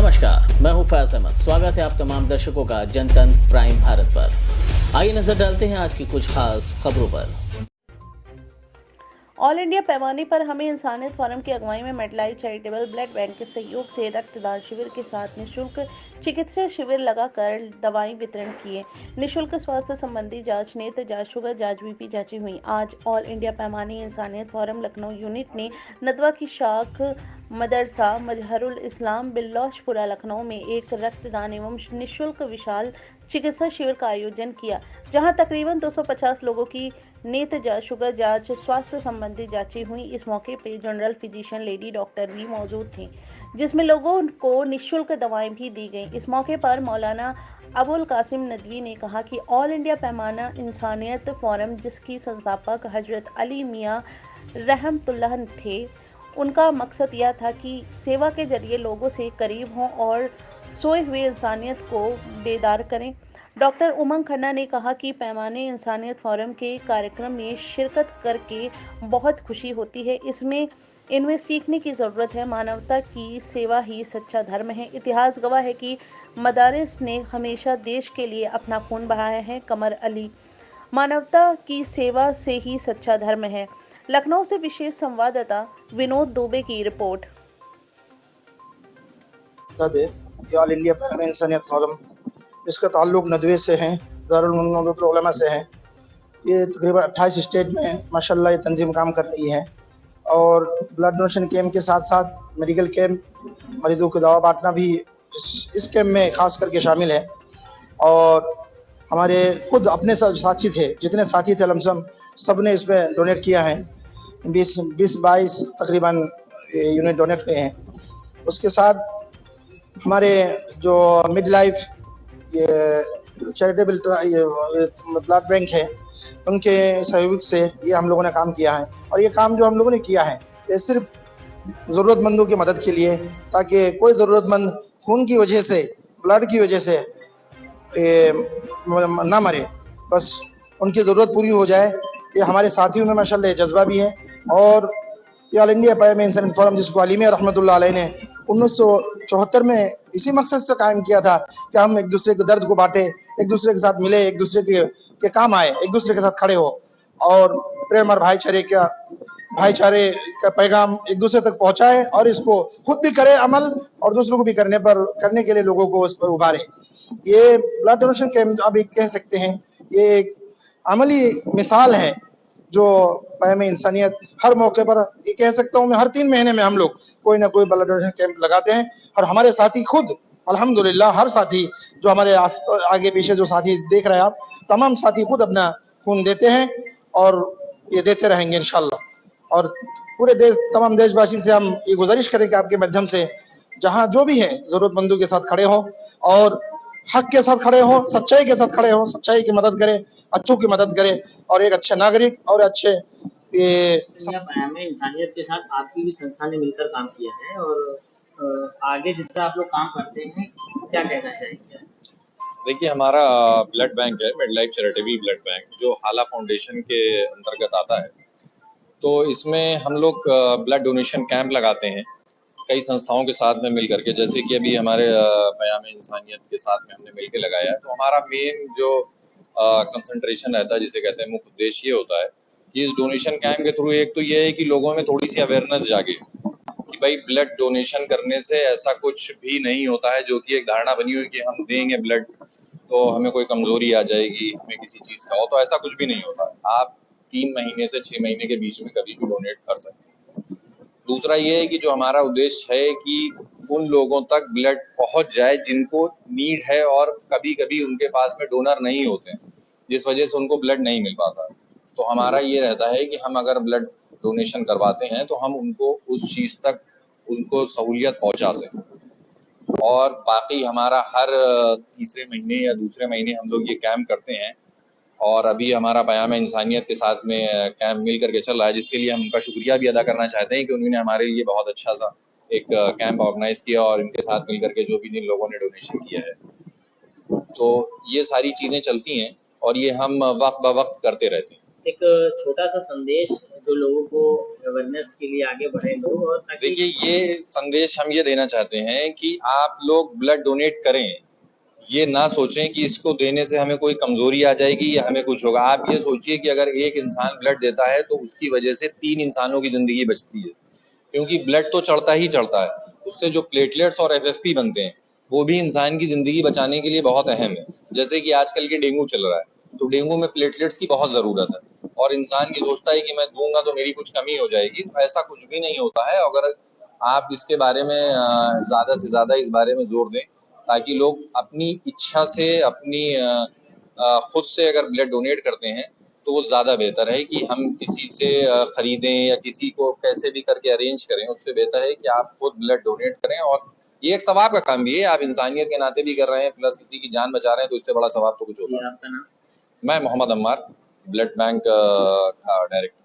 नमस्कार, मैं हूं फैज अहमद। स्वागत है आप तमाम दर्शकों का जनतंत्र प्राइम भारत पर। आइए नजर डालते हैं आज की कुछ खास खबरों पर। ऑल इंडिया पैमाने पर हमें इंसानियत फोरम की अगुवाई में मेडलाइफ चैरिटेबल ब्लड बैंक के सहयोग से रक्तदान शिविर के साथ निःशुल्क चिकित्सा शिविर लगाकर दवाई वितरण किए। निःशुल्क स्वास्थ्य संबंधी जांच, नेत्र जांच, शुगर जांच, बीपी जांचें हुई। आज ऑल इंडिया पैमाने इंसानियत फोरम लखनऊ यूनिट ने नदवा की शाख मदरसा मजहरुल इस्लाम बिल्लौशपुरा लखनऊ में एक रक्तदान एवं निःशुल्क विशाल चिकित्सा शिविर का आयोजन किया, जहां तकरीबन 250 लोगों की नेत्र जांच, शुगर जांच, स्वास्थ्य संबंधी जांचें हुई। इस मौके पर जनरल फिजिशियन लेडी डॉक्टर भी मौजूद थी, जिसमें लोगों को निःशुल्क दवाएं भी दी गईं। इस मौके पर मौलाना अबुल कासिम नदवी ने कहा कि ऑल इंडिया पैमाना इंसानियत फोरम, जिसकी संस्थापक हजरत अली मियाँ रहमतुल्लाह थे, उनका मकसद यह था कि सेवा के जरिए लोगों से करीब हों और सोए हुए इंसानियत को बेदार करें। डॉक्टर उमंग खन्ना ने कहा कि पैमाने इंसानियत फोरम के कार्यक्रम में शिरकत करके बहुत खुशी होती है। इनमें सीखने की ज़रूरत है। मानवता की सेवा ही सच्चा धर्म है। इतिहास गवाह है कि मदारिस ने हमेशा देश के लिए अपना खून बहाया है। कमर अली, मानवता की सेवा से ही सच्चा धर्म है। लखनऊ से विशेष संवाददाता विनोद दुबे की रिपोर्ट। ऑल इंडिया पैमाने इंसानियत फोरम, इसका ताल्लुक नदवे से है, दारुल मनज़ूरतुल उलमा से है। ये तकरीबन 28 स्टेट में माशाल्लाह ये तंजीम काम कर रही है और ब्लड डोनेशन कैंप के साथ साथ मेडिकल कैंप, मरीजों को दवा बांटना भी इस कैंप में ख़ास करके शामिल है। और हमारे खुद अपने साथी थे, जितने साथी थे लमसम सब ने इसमें डोनेट किया है। 20-22 तकरीबन यूनिट डोनेट हुए हैं। उसके साथ हमारे जो मिड लाइफ ये चैरिटेबल ब्लड बैंक है, उनके सहयोग से ये हम लोगों ने काम किया है। और ये काम जो हम लोगों ने किया है ये सिर्फ ज़रूरतमंदों की मदद के लिए, ताकि कोई ज़रूरतमंद खून की वजह से, ब्लड की वजह से ना मरे, बस उनकी ज़रूरत पूरी हो जाए। ये हमारे साथियों में माशाल्लाह ये जज्बा भी है। और ये ऑल इंडिया पैमाने इंसानियत फोरम, जिसको अली मियाँ रहमतुल्लाह अलैह ने 1974 में इसी मकसद से कायम किया था कि हम एक दूसरे के दर्द को बांटे, एक दूसरे के साथ मिले, एक दूसरे के काम आए, एक दूसरे के साथ खड़े हो और प्रेम और भाईचारे का पैगाम एक दूसरे तक पहुंचाए और इसको खुद भी करे अमल और दूसरों को भी करने के लिए लोगों को उस पर उभारे। ये ब्लड डोनेशन कैंप आप एक कह सकते हैं, ये एक अमली मिसाल है जो पैमाने इंसानियत हर मौके पर, ये कह सकता हूँ मैं, हर 3 महीने में हम लोग कोई ना कोई ब्लड डोनेशन कैंप लगाते हैं। और हमारे साथी खुद अल्हम्दुलिल्लाह, हर साथी जो हमारे आगे पीछे जो साथी देख रहे हैं आप, तमाम साथी खुद अपना खून देते हैं और ये देते रहेंगे इंशाल्लाह। और पूरे तमाम देशवासी से हम ये गुजारिश करेंगे आपके माध्यम से, जहाँ जो भी है ज़रूरतमंदों के साथ खड़े हों और हक के साथ खड़े हों, सच्चाई के साथ खड़े हों, सच्चाई की मदद करें, अच्छों की मदद करें और एक अच्छे नागरिक और अच्छे पैमाने इंसानियत के साथ आपकी भी संस्था ने मिलकर काम किया है और आगे जिस तरह आप लोग काम करते हैं, क्या कहना चाहेंगे? देखिए, हमारा ब्लड बैंक है, मेडलाइफ चैरिटेबल ब्लड बैंक, जो हाला फाउंडेशन के अंतर्गत आता है। तो इसमें हम लोग ब्लड डोनेशन कैंप लगाते हैं कई संस्थाओं के साथ में मिल करके, जैसे कि अभी हमारे पैमाने इंसानियत के साथ में हमने मिलकर लगाया है। तो हमारा मेन जो कंसंट्रेशन रहता है, जिसे कहते हैं मुख्य उद्देश्य, ये होता है कि इस डोनेशन कैंप के थ्रू एक तो ये है कि लोगों में थोड़ी सी अवेयरनेस जागे कि भाई ब्लड डोनेशन करने से ऐसा कुछ भी नहीं होता है, जो कि एक धारणा बनी हुई कि हम देंगे ब्लड तो हमें कोई कमजोरी आ जाएगी, हमें किसी चीज़ का हो, तो ऐसा कुछ भी नहीं होता है। आप 3 महीने से 6 महीने के बीच में कभी भी डोनेट कर सकते हैं। दूसरा ये है कि जो हमारा उद्देश्य है कि उन लोगों तक ब्लड पहुंच जाए जिनको नीड है और कभी कभी उनके पास में डोनर नहीं होते हैं, जिस वजह से उनको ब्लड नहीं मिल पाता। तो हमारा ये रहता है कि हम अगर ब्लड डोनेशन करवाते हैं तो हम उनको उस चीज़ तक उनको सहूलियत पहुंचा सकें। और बाकी हमारा हर तीसरे महीने या दूसरे महीने हम लोग ये कैंप करते हैं और अभी हमारा पैमाने इंसानियत के साथ में कैंप मिल करके चल रहा है, जिसके लिए हम उनका शुक्रिया भी अदा करना चाहते हैं कि उन्होंने हमारे लिए बहुत अच्छा सा एक कैंप ऑर्गेनाइज किया और इनके साथ मिल करके जो भी जिन लोगों ने डोनेशन किया है। तो ये सारी चीज़ें चलती हैं और ये हम वक्त ब वक्त करते रहते हैं। एक छोटा सा संदेश जो लोगों को अवेयरनेस के लिए आगे बढ़े लोग, और ताकि देखिए, ये संदेश हम ये देना चाहते हैं कि आप लोग ब्लड डोनेट करें। ये ना सोचें कि इसको देने से हमें कोई कमजोरी आ जाएगी या हमें कुछ होगा। आप ये सोचिए कि अगर एक इंसान ब्लड देता है तो उसकी वजह से 3 इंसानों की जिंदगी बचती है, क्योंकि ब्लड तो चढ़ता ही चढ़ता है, उससे जो प्लेटलेट्स और एफएफपी बनते हैं वो भी इंसान की जिंदगी बचाने के लिए बहुत अहम है। जैसे कि आजकल के डेंगू चल रहा है, तो डेंगू में प्लेटलेट्स की बहुत ज़रूरत है और इंसान ये सोचता है कि मैं दूंगा तो मेरी कुछ कमी हो जाएगी, तो ऐसा कुछ भी नहीं होता है। अगर आप इसके बारे में ज़्यादा से ज़्यादा इस बारे में जोर दें ताकि लोग अपनी इच्छा से अपनी खुद से अगर ब्लड डोनेट करते हैं तो वो ज़्यादा बेहतर है कि हम किसी से ख़रीदें या किसी को कैसे भी करके अरेंज करें। उससे बेहतर है कि आप खुद ब्लड डोनेट करें, और ये एक सवाब का काम भी है, आप इंसानियत के नाते भी कर रहे हैं प्लस किसी की जान बचा रहे हैं, तो इससे बड़ा सवाब तो कुछ जी, होता है। आपका नाम? मैं मोहम्मद अम्मार, ब्लड बैंक का डायरेक्टर।